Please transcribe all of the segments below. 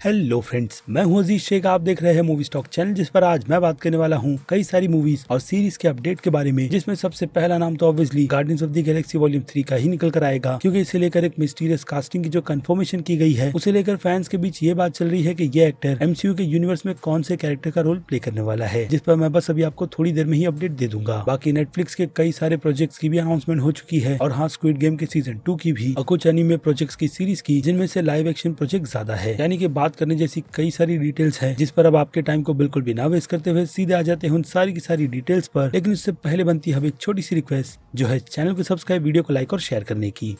Hello friends, मैं हूं अजीज शेख। आप देख रहे हैं मूवी स्टॉक चैनल, जिस पर आज मैं बात करने वाला हूं कई सारी मूवीज और सीरीज के अपडेट के बारे में, जिसमें सबसे पहला नाम तो obviously guardians of the Galaxy volume 3 का ही निकल कर आएगा, क्योंकि इसे लेकर एक मिस्टीरियस कास्टिंग की जो कंफर्मेशन की गई है, उसे लेकर फैंस के बीच ये बात चल रही है कि ये एक्टर एमसीयू के यूनिवर्स में कौन से कैरेक्टर का रोल प्ले करने वाला है, जिस पर मैं बस अभी आपको थोड़ी देर में ही अपडेट दे दूंगा। बाकी नेटफ्लिक्स के कई सारे प्रोजेक्ट्स की भी अनाउंसमेंट हो चुकी है, और हाँ, स्क्विड गेम के सीजन 2 की भी, और कुछ एनीमे प्रोजेक्ट्स की सीरीज की, जिनमें से लाइव एक्शन प्रोजेक्ट ज्यादा है। यानी कि बात करने जैसी कई सारी डिटेल्स है, जिस पर अब आपके टाइम को बिल्कुल भी ना वेस्ट करते हुए सीधे आ जाते हैं उन सारी की सारी डिटेल्स पर। लेकिन उससे पहले बनती है अब एक छोटी सी रिक्वेस्ट, जो है चैनल को सब्सक्राइब, वीडियो को लाइक और शेयर करने की।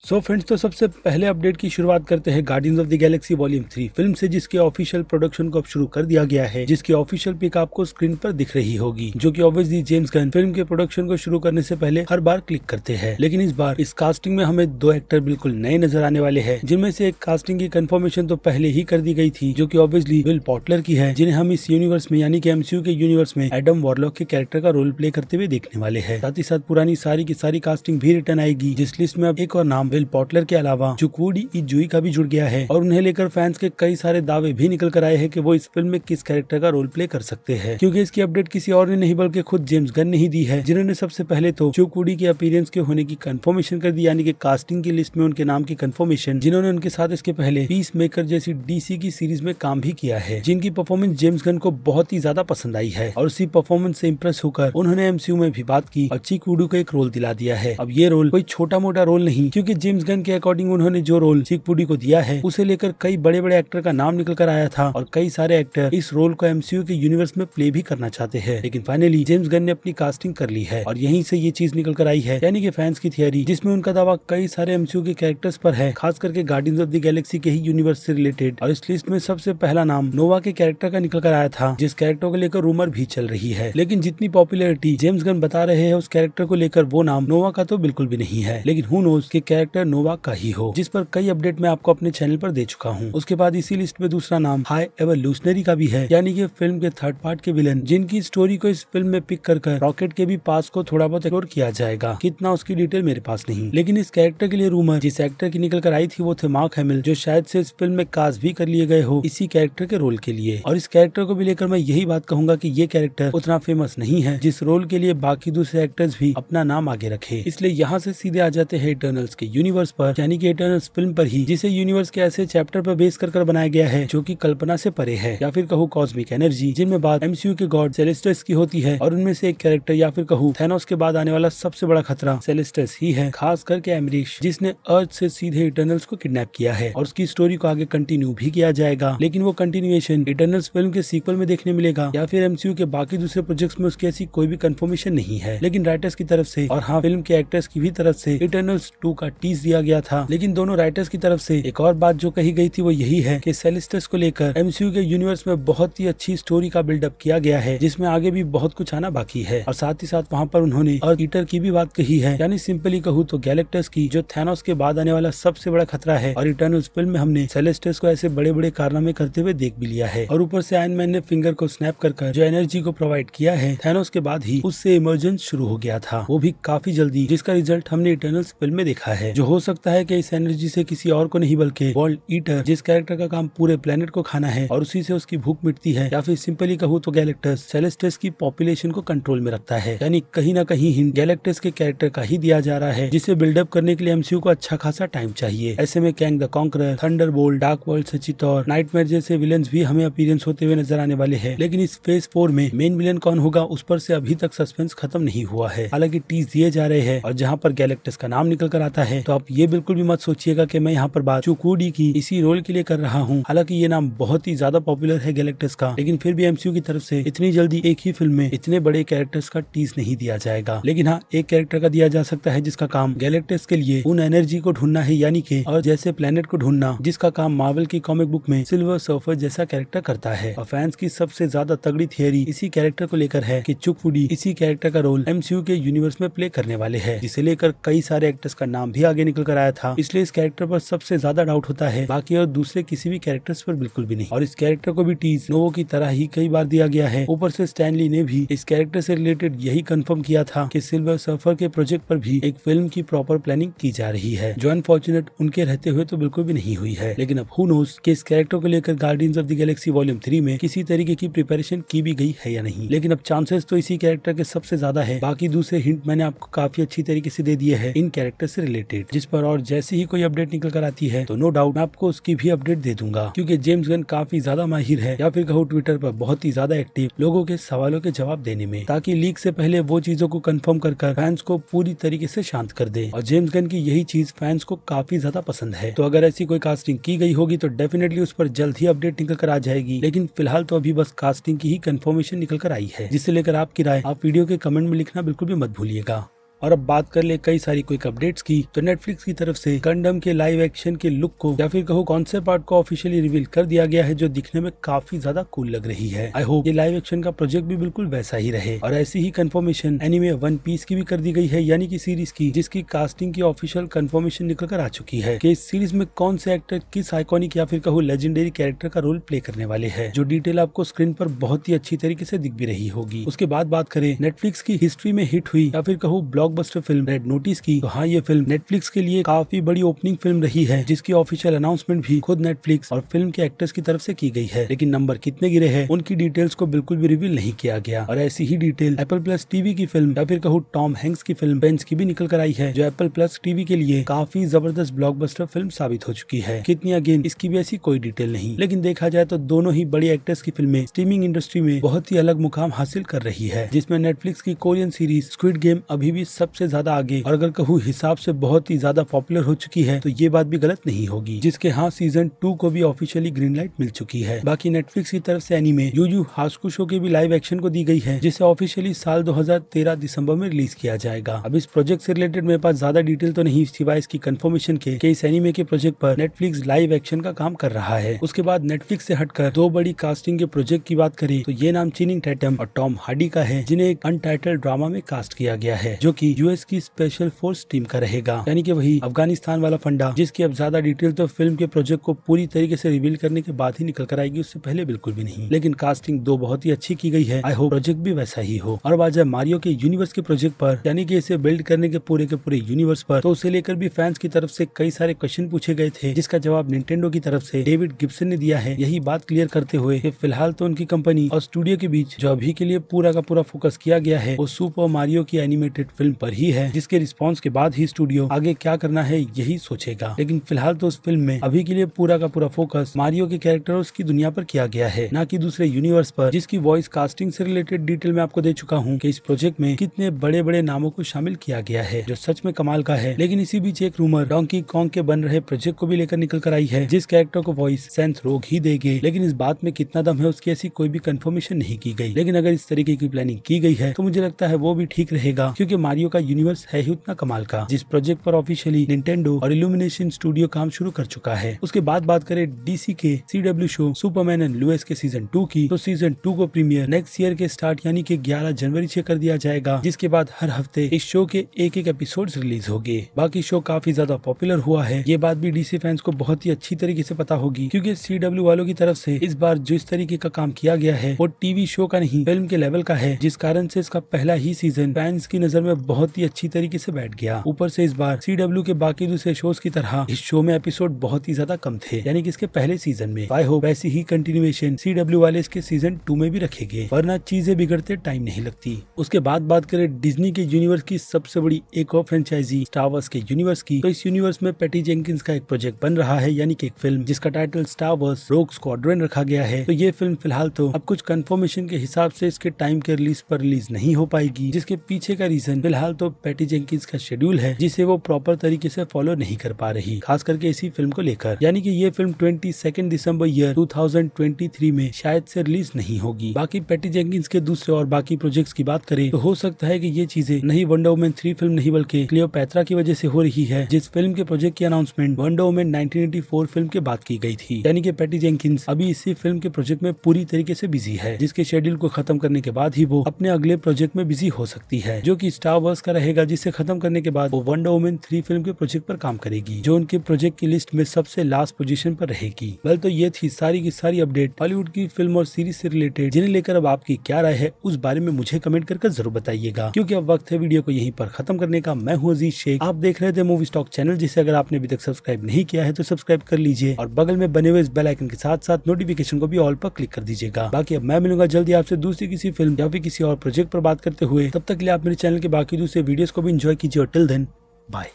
सो फ्रेंड्स, तो सबसे पहले अपडेट की शुरुआत करते हैं guardians of the Galaxy volume 3 film से, जिसके ऑफिशियल प्रोडक्शन को अब शुरू कर दिया गया है, जिसकी ऑफिशियल पिक आपको स्क्रीन पर दिख रही होगी, जो कि ऑब्वियसली जेम्स गन फिल्म के प्रोडक्शन को शुरू करने से पहले हर बार क्लिक करते हैं। लेकिन इस बार इस कास्टिंग में हमें दो एक्टर बिल्कुल नए नजर आने वाले हैं, जिनमें से एक कास्टिंग की कंफर्मेशन तो पहले ही कर दी गई थी, जो कि ऑब्वियसली विल पॉटलर की है, जिन्हें हम इस यूनिवर्स में यानी कि एमसीयू के यूनिवर्स में एडम वॉरलॉक के कैरेक्टर का रोल प्ले करते हुए देखने वाले हैं। साथ ही साथ पुरानी सारी की सारी कास्टिंग भी रिटर्न आएगी, जिस लिस्ट में अब एक और नाम विल पॉटलर के अलावा चुकवुडी इजुई का भी जुड़ गया है, और उन्हें लेकर फैंस के कई सारे दावे भी निकल कर आए हैं कि वो इस फिल्म में किस कैरेक्टर का रोल प्ले कर सकते हैं, क्योंकि इसकी अपडेट किसी और ने नहीं बल्कि खुद जेम्स गन ने ही दी है, जिन्होंने सबसे पहले तो चुकवुडी के अपीयरेंस के होने की कंफर्मेशन कर दी, यानी कि कास्टिंग की लिस्ट में उनके नाम की कंफर्मेशन, जिन्होंने उनके साथ इसके पहले पीस मेकर जैसी डीसी की सीरीज में काम भी किया है, जिनकी परफॉर्मेंस जेम्स गन को बहुत ही ज्यादा पसंद आई है, और उसी परफॉर्मेंस से इम्प्रेस होकर उन्होंने एमसीयू में भी बात की और चिकवुडी को एक रोल दिला दिया है। अब ये रोल कोई छोटा मोटा रोल नहीं, क्योंकि जेम्स गन के अकॉर्डिंग उन्होंने जो रोल चिकवुडी को दिया है, उसे लेकर कई बड़े बड़े एक्टर का नाम निकल कर आया था, और कई सारे एक्टर इस रोल को एमसीयू के यूनिवर्स में प्ले भी करना चाहते हैं। लेकिन फाइनली जेम्स गन ने अपनी कास्टिंग कर ली है, और यहीं से ये चीज निकल कर आई है, यानी कि फैंस की थियरी, जिसमें उनका दावा कई सारे एमसीयू के कैरेक्टर्स पर है, खास करके गार्डियंस ऑफ द गैलेक्सी के ही यूनिवर्स से रिलेटेड। और इस लिस्ट में सबसे पहला नाम नोवा के कैरेक्टर का निकल कर आया था, जिस कैरेक्टर को लेकर रूमर भी चल रही है। लेकिन जितनी पॉपुलैरिटी जेम्स गन बता रहे हैं उस कैरेक्टर को लेकर, वो नाम नोवा का तो बिल्कुल भी नहीं है। लेकिन हु नोज कि कैरेक्टर नोवा का ही हो, जिस पर कई अपडेट मैं आपको अपने चैनल पर दे चुका हूँ। उसके बाद इसी लिस्ट में दूसरा नाम हाई एवोल्यूशनरी का भी है, यानी कि फिल्म के थर्ड पार्ट के विलन, जिनकी स्टोरी को इस फिल्म में पिक कर रॉकेट के भी पास को थोड़ा बहुत एक्सप्लोर किया जाएगा। कितना उसकी डिटेल मेरे पास नहीं, लेकिन इस कैरेक्टर के लिए रूमर जिस एक्टर की निकल कर आई थी वो थे मार्क हैमिल, जो शायद से इस फिल्म में कास्ट भी कर लिए गए हो इसी कैरेक्टर के रोल के लिए। और इस कैरेक्टर को भी लेकर मैं यही बात कहूंगा कि ये कैरेक्टर उतना फेमस नहीं है जिस रोल के लिए बाकी दूसरे एक्टर्स भी अपना नाम आगे रखे। इसलिए यहाँ से सीधे आ जाते हैं इटर्नल्स के यूनिवर्स पर, यानी कि इटर्नल्स फिल्म पर ही, जिसे यूनिवर्स के ऐसे चैप्टर पर बेस कर बनाया गया है जो कि कल्पना से परे है, या फिर कहूँ कॉस्मिक एनर्जी, जिनमें बात एमसीयू के गॉड सेलेस्टस की होती है, और उनमें से एक कैरेक्टर या फिर कहूँ थैनोस के बाद आने वाला सबसे बड़ा खतरा सेलेस्टस ही है, खास करके एमरिश, जिसने अर्थ से सीधे इटर्नल्स को किडनैप किया है, और उसकी स्टोरी को आगे कंटिन्यू भी किया जाएगा। लेकिन वो कंटिन्यूएशन इटर्नल्स फिल्म के सीक्वल में देखने मिलेगा या फिर एमसीयू के बाकी दूसरे प्रोजेक्ट्स में, उसकी ऐसी कोई भी कंफर्मेशन नहीं है। लेकिन राइटर्स की तरफ से और हाँ, फिल्म के एक्टर्स की भी तरफ से इटर्नल्स 2 का टीज दिया गया था। लेकिन दोनों राइटर्स की तरफ से एक और बात जो कही गई थी वो यही है कि सेलेस्टस को लेकर एमसीयू के यूनिवर्स में बहुत ही अच्छी स्टोरी का बिल्डअप किया गया है, जिसमें आगे भी बहुत कुछ आना बाकी है। और साथ ही साथ वहाँ पर उन्होंने अर्थ ईटर की भी बात कही है, यानी सिंपली कहूँ तो गैलेक्टस की, जो थैनोस के बाद आने वाला सबसे बड़ा खतरा है। और इटर्नल्स फिल्म में हमने सेलेस्टस को ऐसे बड़े बड़े कारनामे करते हुए देख भी लिया है, और ऊपर से आयरन मैन ने फिंगर को स्नैप कर जो एनर्जी को प्रोवाइड किया है थैनोस के बाद ही, उससे इमर्जेंस शुरू हो गया था, वो भी काफी जल्दी, जिसका रिजल्ट हमने इटर्नल्स फिल्म में देखा है। जो हो सकता है कि इस एनर्जी से किसी और को नहीं बल्कि वर्ल्ड ईटर, जिस कैरेक्टर का काम पूरे प्लेनेट को खाना है और उसी से उसकी भूख मिटती है, या फिर सिंपली कहूँ तो गैलेक्टस सेलेस्टस की पॉपुलेशन को कंट्रोल में रखता है। यानी कहीं ना कहीं हिंट गैलेक्टस के कैरेक्टर का ही दिया जा रहा है, जिसे बिल्डअप करने के लिए एमसीयू को अच्छा खासा टाइम चाहिए। ऐसे में Kang the conqueror, Thunderbolt, dark world से चितौर, नाइटमेयर जैसे विलन्स भी हमें अपीयरेंस होते हुए नजर आने वाले हैं। लेकिन इस फेज 4 में मेन विलन कौन होगा, उस पर से अभी तक सस्पेंस खत्म नहीं हुआ है। हालांकि टीज दिए जा रहे हैं, और जहाँ पर गैलेक्टस का नाम निकल कर आता है, तो आप ये बिल्कुल भी मत सोचिएगा कि मैं यहाँ पर बात चुकवुडी की इसी रोल के लिए कर रहा हूँ। हालांकि ये नाम बहुत ही ज्यादा पॉपुलर है गैलेक्टस का, लेकिन फिर भी एमसीयू की तरफ से इतनी जल्दी एक ही फिल्म में इतने बड़े कैरेक्टर्स का टीज नहीं दिया जाएगा। लेकिन हाँ, एक कैरेक्टर का दिया जा सकता है जिसका काम गैलेक्टस के लिए उन एनर्जी को ढूंढना है, यानी कि और जैसे प्लेनेट को ढूंढना, जिसका काम मार्वल की कॉमिक बुक में सिल्वर सर्फर जैसा कैरेक्टर करता है। और फैंस की सबसे ज्यादा तगड़ी थियरी इसी कैरेक्टर को लेकर है कि चुकवुडी इसी कैरेक्टर का रोल एमसीयू के यूनिवर्स में प्ले करने वाले हैं, जिसे लेकर कई सारे एक्टर्स का नाम भी आगे आगे निकल कर आया था, इसलिए इस कैरेक्टर पर सबसे ज्यादा डाउट होता है, बाकी और दूसरे किसी भी कैरेक्टर्स पर बिल्कुल भी नहीं। और इस कैरेक्टर को भी टीज नोवो की तरह ही कई बार दिया गया है। ऊपर से स्टैन ली ने भी इस कैरेक्टर से रिलेटेड यही कंफर्म किया था कि सिल्वर सर्फर के प्रोजेक्ट पर भी एक फिल्म की प्रॉपर प्लानिंग की जा रही है, जो अनफॉर्चुनेट उनके रहते हुए तो बिल्कुल भी नहीं हुई है। लेकिन अब हु नोस कि इस कैरेक्टर को लेकर guardians of the Galaxy volume 3 में किसी तरीके की प्रिपरेशन की भी गई है या नहीं। लेकिन अब चांसेस तो इसी कैरेक्टर के सबसे ज्यादा है। बाकी दूसरे हिंट मैंने आपको काफी अच्छी तरीके से दे दिए हैं इन कैरेक्टर से रिलेटेड, जिस पर और जैसे ही कोई अपडेट निकल कर आती है तो नो डाउट मैं आपको उसकी भी अपडेट दे दूंगा, क्योंकि जेम्स गन काफी ज्यादा माहिर है, या फिर कहूँ ट्विटर पर बहुत ही ज्यादा एक्टिव लोगों के सवालों के जवाब देने में, ताकि लीक से पहले वो चीजों को कंफर्म कर फैंस को पूरी तरीके से शांत कर दे। और जेम्स गन की यही चीज फैंस को काफी ज्यादा पसंद है। तो अगर ऐसी कोई कास्टिंग की गई होगी तो डेफिनेटली उस पर जल्द ही अपडेट निकल कर आ जाएगी। लेकिन फिलहाल तो अभी बस कास्टिंग की ही कंफर्मेशन निकल कर आई है, जिससे लेकर आपकी राय आप वीडियो के कमेंट में लिखना बिल्कुल भी मत भूलिएगा। और अब बात कर ले कई सारी क्विक अपडेट्स की, तो नेटफ्लिक्स की तरफ से गंडम के लाइव एक्शन के लुक को या फिर कहो कॉन्सेप्ट आर्ट को ऑफिशियली रिवील कर दिया गया है, जो दिखने में काफी ज्यादा कूल लग रही है। आई होप ये लाइव एक्शन का प्रोजेक्ट भी बिल्कुल वैसा ही रहे। और ऐसी ही कंफर्मेशन एनीमे वन पीस की भी कर दी गई है, यानी कि सीरीज की, जिसकी कास्टिंग की ऑफिशियल कंफर्मेशन निकल कर आ चुकी है कि इस सीरीज में कौन से एक्टर किस आइकॉनिक या फिर कहो लेजेंडरी कैरेक्टर का रोल प्ले करने वाले हैं, जो डिटेल आपको स्क्रीन पर बहुत ही अच्छी तरीके से दिख भी रही होगी। उसके बाद बात करें नेटफ्लिक्स की हिस्ट्री में हिट हुई या फिर कहो ब्लॉकबस्टर फिल्म रेड नोटिस की, तो हाँ ये फिल्म नेटफ्लिक्स के लिए काफी बड़ी ओपनिंग फिल्म रही है, जिसकी ऑफिशियल अनाउंसमेंट भी खुद नेटफ्लिक्स और फिल्म के एक्टर्स की तरफ से की गई है। लेकिन नंबर कितने गिरे हैं उनकी डिटेल्स को बिल्कुल भी रिवील नहीं किया गया। और ऐसी ही डिटेल एप्पल प्लस टीवी की फिल्म या फिर कहूँ टॉम हैंक्स की फिल्म बेंच की भी निकल कर आई है, जो एप्पल प्लस टीवी के लिए काफी जबरदस्त ब्लॉकबस्टर फिल्म साबित हो चुकी है। कितनी अगेन इसकी भी ऐसी कोई डिटेल नहीं। लेकिन देखा जाए तो दोनों ही बड़ी एक्टर्स की फिल्में स्ट्रीमिंग इंडस्ट्री में बहुत ही अलग मुकाम हासिल कर रही है, जिसमें नेटफ्लिक्स की कोरियन सीरीज स्क्विड गेम अभी भी सबसे ज्यादा आगे, और अगर कहूँ हिसाब से बहुत ही ज्यादा पॉपुलर हो चुकी है, तो ये बात भी गलत नहीं होगी, जिसके हाँ सीजन 2 को भी ऑफिशियली ग्रीन लाइट मिल चुकी है। बाकी नेटफ्लिक्स की तरफ से एनीमे यू यू हास्कुशो के भी लाइव एक्शन को दी गई है, जिसे ऑफिशियली साल 2013 दिसंबर में रिलीज किया जाएगा। अब इस प्रोजेक्ट से रिलेटेड मेरे पास ज्यादा डिटेल तो नहीं, सिवाय इसकी कंफर्मेशन के कि इस एनीमे के प्रोजेक्ट पर नेटफ्लिक्स लाइव एक्शन का काम कर रहा है। उसके बाद नेटफ्लिक्स से हटकर दो बड़ी कास्टिंग के प्रोजेक्ट की बात करें तो ये नाम चेनिंग टैटम और टॉम हार्डी का है, जिन्हें एक अनटाइटल्ड ड्रामा में कास्ट किया गया है, जो कि यूएस की स्पेशल फोर्स टीम का रहेगा, यानी कि वही अफगानिस्तान वाला फंडा, जिसकी अब ज्यादा डिटेल तो फिल्म के प्रोजेक्ट को पूरी तरीके से रिवील करने के बाद ही निकल कर आएगी, उससे पहले बिल्कुल भी नहीं। लेकिन कास्टिंग दो बहुत ही अच्छी की गई है। आई होप प्रोजेक्ट भी वैसा ही हो। और बात जाए मारियो के यूनिवर्स के प्रोजेक्ट पर, यानी कि इसे बिल्ड करने के पूरे यूनिवर्स पर, तो उसे लेकर भी फैंस की तरफ से कई सारे क्वेश्चन पूछे गए थे, जिसका जवाब निंटेंडो की तरफ से डेविड गिब्सन ने दिया है, यही बात क्लियर करते हुए कि फिलहाल तो उनकी कंपनी और स्टूडियो के बीच जो अभी के लिए पूरा का पूरा फोकस किया गया है वो सुपर मारियो की एनिमेटेड फिल्म पर ही है, जिसके रिस्पॉन्स के बाद ही स्टूडियो आगे क्या करना है यही सोचेगा। लेकिन फिलहाल तो उस फिल्म में अभी के लिए पूरा का पूरा फोकस मारियो के कैरेक्टर और उसकी दुनिया पर किया गया है, ना कि दूसरे यूनिवर्स पर, जिसकी वॉइस कास्टिंग से रिलेटेड डिटेल मैं आपको दे चुका हूँ कि इस प्रोजेक्ट में कितने बड़े बड़े नामों को शामिल किया गया है, जो सच में कमाल का है। लेकिन इसी बीच एक रूमर डोंकी कॉन्ग के बन रहे प्रोजेक्ट को भी लेकर निकल कर आई है, जिस कैरेक्टर को वॉइस सेंथ रोग ही देंगे। लेकिन इस बात में कितना दम है उसकी ऐसी कोई भी कंफर्मेशन नहीं की गई। लेकिन अगर इस तरीके की प्लानिंग की गई है तो मुझे लगता है वो भी ठीक रहेगा, क्योंकि मारियो का यूनिवर्स है ही उतना कमाल का, जिस प्रोजेक्ट पर ऑफिशियली निंटेंडो और इल्यूमिनेशन स्टूडियो काम शुरू कर चुका है। उसके बाद बात करें डीसी के CW show Superman and Lois के सीजन 2 की, तो सीजन 2 को प्रीमियर नेक्स्ट ईयर के स्टार्ट यानी कि 11 जनवरी से कर दिया जाएगा, जिसके बाद हर हफ्ते इस शो के एक एपिसोड रिलीज होंगे। बाकी शो काफी ज्यादा पॉपुलर हुआ है, ये बात भी डीसी फैंस को बहुत ही अच्छी तरीके से पता होगी, क्योंकि CW वालों की तरफ से इस बार जो इस तरीके का काम किया गया है वो टीवी शो का नहीं फिल्म के लेवल का है, जिस कारण से इसका पहला ही सीजन फैंस की नजर में बहुत ही अच्छी तरीके से बैठ गया। ऊपर से इस बार CW के बाकी दूसरे शोज की तरह इस शो में एपिसोड बहुत ही ज्यादा कम थे, यानी कि इसके पहले सीजन में। आई होप ऐसी ही कंटिन्यूएशन CW वाले इसके सीजन 2 में भी रखेंगे, वरना चीजें बिगड़ते टाइम नहीं लगती। उसके बाद बात करें डिज्नी के यूनिवर्स की सबसे बड़ी एक और फ्रेंचाइजी स्टार वॉर्स के यूनिवर्स की, तो इस यूनिवर्स में पैटी जेंकिंस का एक प्रोजेक्ट बन रहा है, यानी कि एक फिल्म जिसका टाइटल स्टार वॉर्स रोग स्क्वाड्रन रखा गया है। तो ये फिल्म फिलहाल तो अब कुछ कंफर्मेशन के हिसाब से इसके टाइम के रिलीज पर रिलीज नहीं हो पाएगी, जिसके पीछे का रीजन फिलहाल तो पैटी जेंकिंस का शेड्यूल है, जिसे वो प्रॉपर तरीके से फॉलो नहीं कर पा रही, खास करके इसी फिल्म को लेकर। यानी कि ये फिल्म 22 दिसंबर ईयर 2023 में शायद से रिलीज नहीं होगी। बाकी पैटी जेंकिंस के दूसरे और बाकी प्रोजेक्ट्स की बात करें तो हो सकता है कि ये चीजें नहीं वंडर वुमन 3 फिल्म नहीं बल्कि क्लियोपैत्रा की वजह से हो रही है, जिस फिल्म के प्रोजेक्ट की अनाउंसमेंट वंडर वुमन 1984 फिल्म के बाद की गई थी। यानी कि पैटी जेंकिंस अभी इसी फिल्म के प्रोजेक्ट में पूरी तरीके से बिजी है, जिसके शेड्यूल को खत्म करने के बाद ही वो अपने अगले प्रोजेक्ट में बिजी हो सकती है, जो कि स्टार वर्स का रहेगा, जिसे खत्म करने के बाद वो वंडर वुमन 3 फिल्म के प्रोजेक्ट पर काम करेगी, जो उनके प्रोजेक्ट की लिस्ट में सबसे लास्ट पोजीशन पर रहेगी। वेल, तो ये थी सारी की सारी अपडेट बॉलीवुड की फिल्म और सीरीज से रिलेटेड, जिन्हें लेकर अब आपकी क्या राय है उस बारे में मुझे कमेंट करके जरूर बताइएगा। क्योंकि अब वक्त है वीडियो को यहीं पर खत्म करने का। मैं हूं अजीज शेख, आप देख रहे थे मूवी स्टॉक चैनल, जिसे अगर आपने अभी तक सब्सक्राइब नहीं किया है तो सब्सक्राइब कर लीजिए और बगल में बने हुए इस बेल आइकन के साथ साथ नोटिफिकेशन को भी ऑल पर क्लिक कर दीजिएगा। बाकी अब मैं मिलूंगा जल्दी आपसे दूसरी किसी फिल्म या फिर किसी और प्रोजेक्ट पर बात करते हुए। तब तक के लिए आप मेरे चैनल के बाकी दूसरे वीडियोस को भी एंजॉय कीजिए और टिल देन बाय।